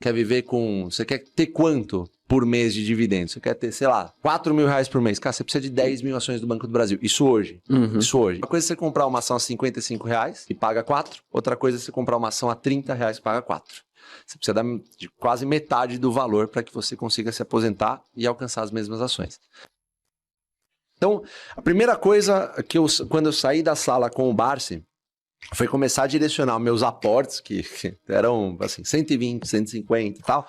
quer viver com... Você quer ter quanto por mês de dividendos? Você quer ter, sei lá, 4 mil reais por mês. Cara, você precisa de 10 mil ações do Banco do Brasil. Isso hoje. Isso hoje. Uma coisa é você comprar uma ação a 55 reais e paga 4. Outra coisa é você comprar uma ação a 30 reais e paga 4. Você precisa de quase metade do valor para que você consiga se aposentar e alcançar as mesmas ações. Então, a primeira coisa que quando eu saí da sala com o Barsi, foi começar a direcionar meus aportes, que eram assim, 120, 150 e tal,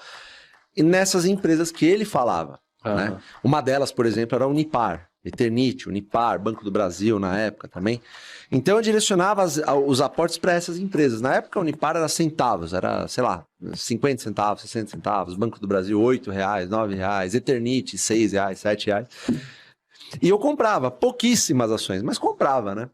e nessas empresas que ele falava. Né? Uma delas, por exemplo, era a Unipar, Eternit, Unipar, Banco do Brasil na época também. Então eu direcionava os aportes para essas empresas. Na época a Unipar era centavos, era, sei lá, 50 centavos, 60 centavos, Banco do Brasil 8 reais, 9 reais, Eternit 6 reais, 7 reais. E eu comprava pouquíssimas ações, mas comprava, né?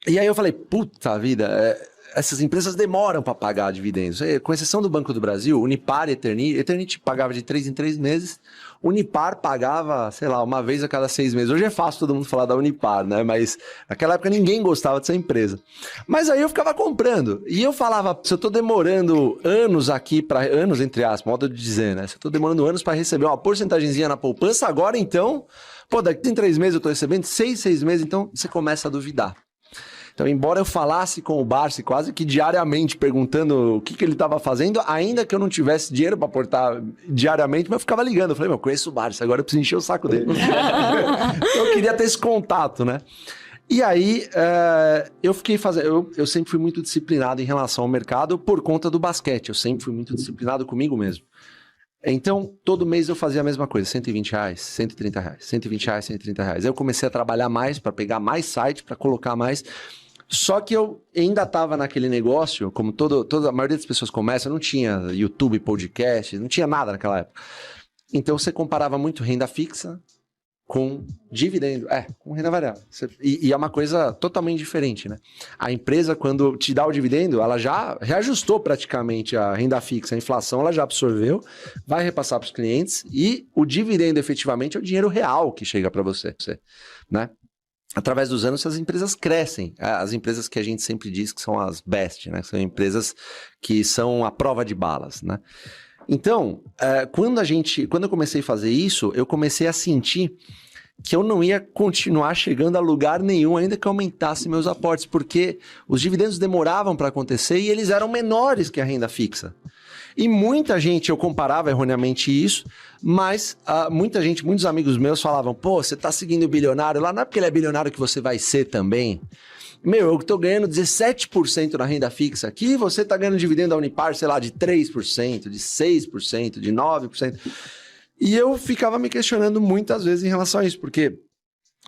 E aí eu falei, puta vida, essas empresas demoram para pagar dividendos. Com exceção do Banco do Brasil, Unipar e Eternit pagava de 3 em 3 meses, Unipar pagava, sei lá, uma vez a cada 6 meses. Hoje é fácil todo mundo falar da Unipar, né? Mas naquela época ninguém gostava dessa empresa. Mas aí eu ficava comprando. E eu falava, se eu tô demorando anos aqui, anos entre aspas, modo de dizer, né? Se eu tô demorando anos para receber uma porcentagemzinha na poupança, agora então, pô, daqui em 3 meses eu tô recebendo, 6 meses, então você começa a duvidar. Então, embora eu falasse com o Barsi quase que diariamente, perguntando o que ele estava fazendo, ainda que eu não tivesse dinheiro para aportar diariamente, mas eu ficava ligando. Eu falei, eu conheço o Barsi, agora eu preciso encher o saco dele. Então, eu queria ter esse contato, né? E aí, eu fiquei fazendo... Eu sempre fui muito disciplinado em relação ao mercado por conta do basquete. Eu sempre fui muito disciplinado comigo mesmo. Então, todo mês eu fazia a mesma coisa, 120 reais, 130 reais, 120 reais, 130 reais. Aí eu comecei a trabalhar mais para pegar mais site, para colocar mais... Só que eu ainda estava naquele negócio, como toda a maioria das pessoas começa, não tinha YouTube, podcast, não tinha nada naquela época. Então você comparava muito renda fixa com dividendo, com renda variável. E é uma coisa totalmente diferente, né? A empresa, quando te dá o dividendo, ela já reajustou praticamente a renda fixa, a inflação ela já absorveu, vai repassar para os clientes e o dividendo efetivamente é o dinheiro real que chega para você, né? Através dos anos, as empresas crescem. As empresas que a gente sempre diz que são as best, né? São empresas que são a prova de balas, né? Então, quando eu comecei a fazer isso, eu comecei a sentir que eu não ia continuar chegando a lugar nenhum, ainda que eu aumentasse meus aportes, porque os dividendos demoravam para acontecer e eles eram menores que a renda fixa. E muita gente, eu comparava erroneamente isso, mas muitos amigos meus falavam, pô, você tá seguindo o bilionário lá, não é porque ele é bilionário que você vai ser também. Meu, eu tô ganhando 17% na renda fixa aqui, você tá ganhando dividendo da Unipar, sei lá, de 3%, de 6%, de 9%. E eu ficava me questionando muitas vezes em relação a isso, porque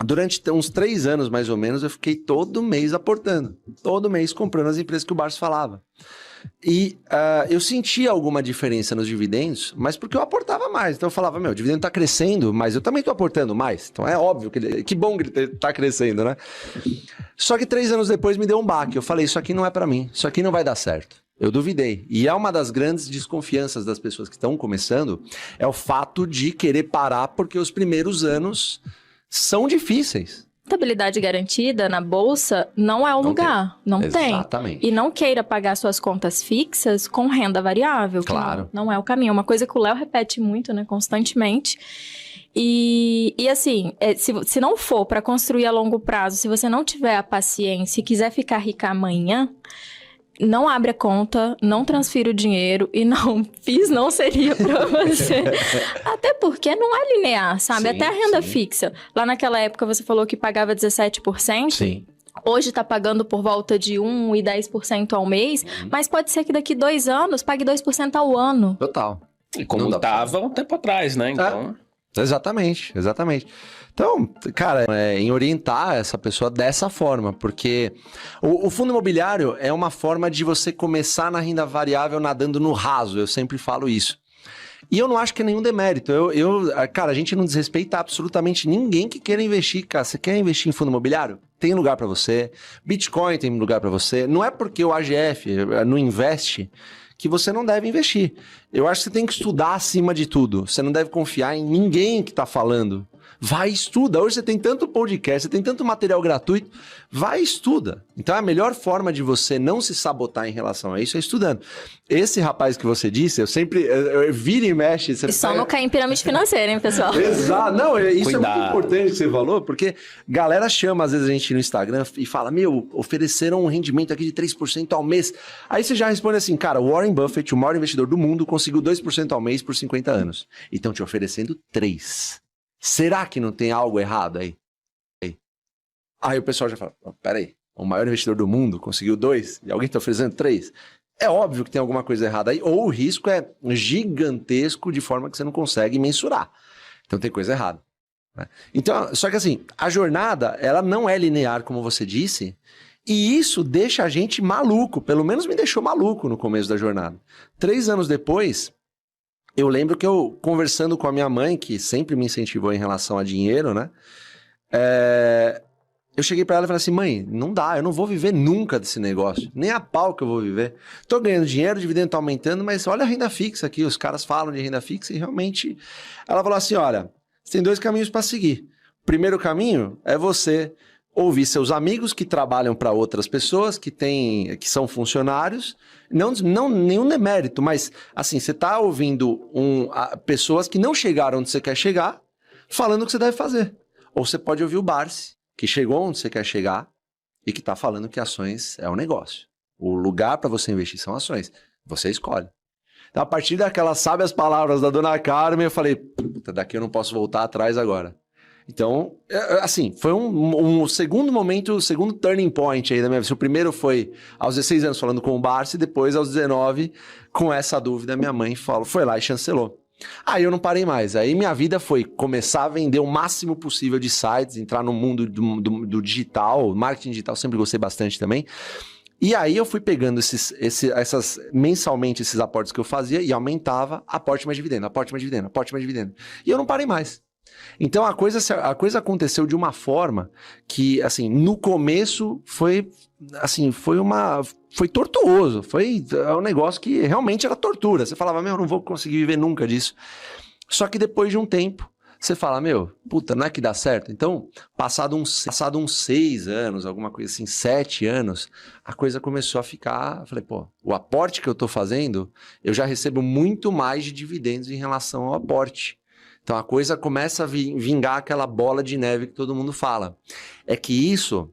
durante uns 3 anos, mais ou menos, eu fiquei todo mês aportando, todo mês comprando as empresas que o Barsi falava. E eu sentia alguma diferença nos dividendos, mas porque eu aportava mais. Então eu falava, meu, o dividendo tá crescendo, mas eu também tô aportando mais. Então é óbvio que bom que ele tá crescendo, né? Só que 3 anos depois me deu um baque. Eu falei, isso aqui não é para mim, isso aqui não vai dar certo. Eu duvidei. E é uma das grandes desconfianças das pessoas que estão começando, é o fato de querer parar porque os primeiros anos são difíceis. Estabilidade garantida na bolsa não é o lugar. Não tem. Exatamente. E não queira pagar suas contas fixas com renda variável. Claro. Não é o caminho. É uma coisa que o Léo repete muito, né? Constantemente. E assim, se não for para construir a longo prazo, se você não tiver a paciência e quiser ficar rica amanhã, não abre a conta, não transfira o dinheiro e não seria pra você. Até porque não é linear, sabe? Sim, até a renda sim. fixa. Lá naquela época você falou que pagava 17%. Sim. Hoje tá pagando por volta de 1% e 10% ao mês, mas pode ser que daqui 2 anos pague 2% ao ano. Total. E como estava um tempo atrás, né? Então... Exatamente. Então, cara, em orientar essa pessoa dessa forma, porque o fundo imobiliário é uma forma de você começar na renda variável nadando no raso, eu sempre falo isso. E eu não acho que é nenhum demérito, cara, a gente não desrespeita absolutamente ninguém que queira investir, cara. Você quer investir em fundo imobiliário? Tem lugar para você, Bitcoin tem lugar para você, não é porque o AGF não investe que você não deve investir. Eu acho que você tem que estudar acima de tudo. Você não deve confiar em ninguém que está falando. Vai, estuda. Hoje você tem tanto podcast, você tem tanto material gratuito. Vai, estuda. Então, a melhor forma de você não se sabotar em relação a isso é estudando. Esse rapaz que você disse, eu vira e mexe... Você só não cair em pirâmide financeira, hein, pessoal? Exato. Não, isso Cuidado. é muito importante que você falou, porque galera chama, às vezes, a gente no Instagram e fala, meu, ofereceram um rendimento aqui de 3% ao mês. Aí você já responde assim, cara, o Warren Buffett, o maior investidor do mundo, conseguiu 2% ao mês por 50 anos. E estão te oferecendo 3%. Será que não tem algo errado aí? Aí o pessoal já fala, peraí, o maior investidor do mundo conseguiu 2% e alguém está oferecendo 3%? É óbvio que tem alguma coisa errada aí, ou o risco é gigantesco de forma que você não consegue mensurar. Então tem coisa errada. Né? Então, só que assim, a jornada, ela não é linear, como você disse, e isso deixa a gente maluco, pelo menos me deixou maluco no começo da jornada. 3 anos depois, eu lembro que eu, conversando com a minha mãe, que sempre me incentivou em relação a dinheiro, né? Eu cheguei pra ela e falei assim, mãe, não dá, eu não vou viver nunca desse negócio, nem a pau que eu vou viver. Tô ganhando dinheiro, o dividendo tá aumentando, mas olha a renda fixa aqui, os caras falam de renda fixa e realmente... Ela falou assim, olha, você tem 2 caminhos para seguir. O primeiro caminho é você ouvir seus amigos que trabalham para outras pessoas, que são funcionários, não nenhum demérito, mas assim, você tá ouvindo pessoas que não chegaram onde você quer chegar, falando o que você deve fazer. Ou você pode ouvir o Barsi, que chegou onde você quer chegar e que está falando que ações é um negócio. O lugar para você investir são ações. Você escolhe. Então, a partir daquelas sábias palavras da dona Carmen, eu falei, puta, daqui eu não posso voltar atrás agora. Então, assim, foi um segundo momento, o segundo turning point aí da minha vida. O primeiro foi aos 16 anos falando com o Barsi, depois aos 19, com essa dúvida, minha mãe foi lá e chancelou. Aí eu não parei mais. Aí minha vida foi começar a vender o máximo possível de sites, entrar no mundo do digital, marketing digital, sempre gostei bastante também. E aí eu fui pegando mensalmente esses aportes que eu fazia e aumentava aporte mais dividendo, aporte mais dividendo, aporte mais dividendo. E eu não parei mais. Então a coisa aconteceu de uma forma que, assim, no começo foi tortuoso, foi um negócio que realmente era tortura. Você falava, meu, eu não vou conseguir viver nunca disso. Só que depois de um tempo, você fala, meu, puta, não é que dá certo? Então, passado uns 6 anos, alguma coisa assim, 7 anos, a coisa começou a ficar... Eu falei, pô, o aporte que eu tô fazendo, eu já recebo muito mais de dividendos em relação ao aporte. Então, a coisa começa a vingar aquela bola de neve que todo mundo fala. É que isso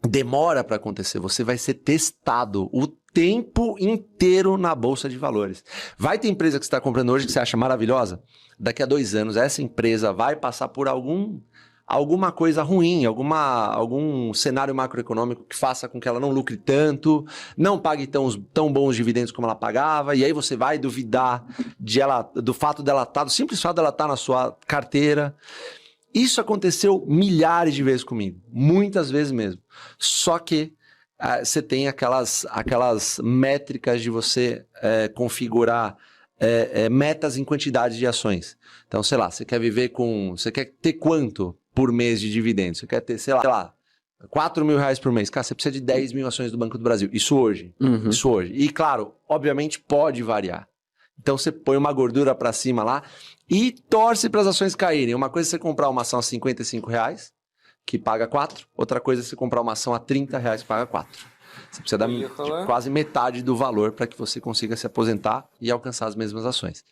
demora para acontecer. Você vai ser testado o tempo inteiro na Bolsa de Valores. Vai ter empresa que você está comprando hoje que você acha maravilhosa? Daqui a 2 anos, essa empresa vai passar por alguma coisa ruim, algum cenário macroeconômico que faça com que ela não lucre tanto, não pague tão bons dividendos como ela pagava, e aí você vai duvidar do fato dela estar, do simples fato dela estar na sua carteira. Isso aconteceu milhares de vezes comigo, muitas vezes mesmo. Só que você tem aquelas métricas de você configurar metas em quantidade de ações. Então, sei lá, você quer ter quanto por mês de dividendos? Você quer ter, sei lá, 4 mil reais por mês. Cara, você precisa de 10 mil ações do Banco do Brasil. Isso hoje. Uhum. Isso hoje. E, claro, obviamente pode variar. Então, você põe uma gordura para cima lá e torce para as ações caírem. Uma coisa é você comprar uma ação a 55 reais, que paga 4. Outra coisa é você comprar uma ação a 30 reais, que paga 4. Você precisa dar de quase metade do valor para que você consiga se aposentar e alcançar as mesmas ações.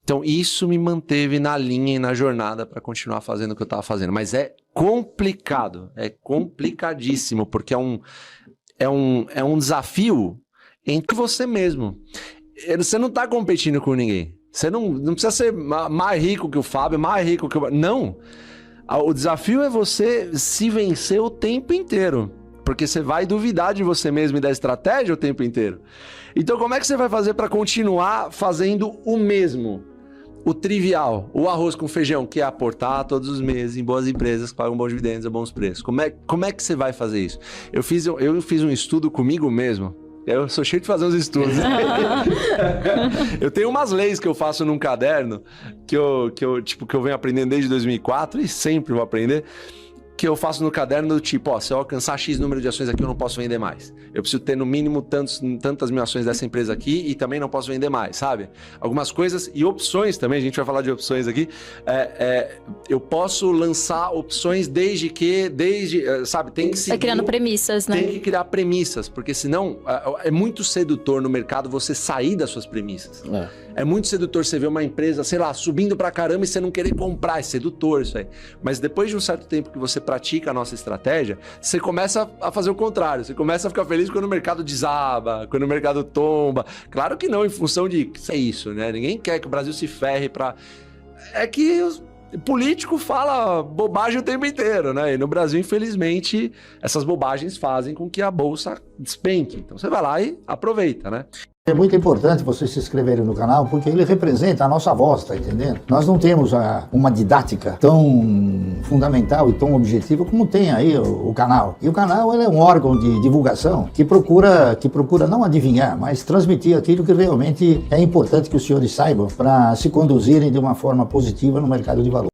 Então, isso me manteve na linha e na jornada para continuar fazendo o que eu estava fazendo. Mas é complicado, é complicadíssimo, porque é um desafio entre você mesmo. Você não está competindo com ninguém. Você não precisa ser mais rico que o Fábio, mais rico que o... Não! O desafio é você se vencer o tempo inteiro. Porque você vai duvidar de você mesmo e da estratégia o tempo inteiro. Então, como é que você vai fazer para continuar fazendo o mesmo? O trivial, o arroz com feijão, que é aportar todos os meses em boas empresas que pagam bons dividendos a bons preços. Como é que você vai fazer isso? Eu fiz um estudo comigo mesmo. Eu sou cheio de fazer uns estudos. Eu tenho umas leis que eu faço num caderno que eu venho aprendendo desde 2004 e sempre vou aprender. que eu faço no caderno do tipo, ó, se eu alcançar X número de ações aqui, eu não posso vender mais. Eu preciso ter no mínimo tantas mil ações dessa empresa aqui e também não posso vender mais, sabe? Algumas coisas e opções também, a gente vai falar de opções aqui. Eu posso lançar opções desde, sabe, tem que seguir... Vai criando premissas, né? Tem que criar premissas, porque senão é muito sedutor no mercado você sair das suas premissas. É muito sedutor você ver uma empresa, sei lá, subindo pra caramba e você não querer comprar, é sedutor isso aí. Mas depois de um certo tempo que você pratica a nossa estratégia, você começa a fazer o contrário, você começa a ficar feliz quando o mercado desaba, quando o mercado tomba. Claro que não, em função de... É isso, né? Ninguém quer que o Brasil se ferre pra... É que... O político fala bobagem o tempo inteiro, né? E no Brasil, infelizmente, essas bobagens fazem com que a bolsa despenque. Então você vai lá e aproveita, né? É muito importante vocês se inscreverem no canal, porque ele representa a nossa voz, tá entendendo? Nós não temos uma didática tão fundamental e tão objetiva como tem aí o canal. E o canal ele é um órgão de divulgação que procura não adivinhar, mas transmitir aquilo que realmente é importante que os senhores saibam para se conduzirem de uma forma positiva no mercado de valores.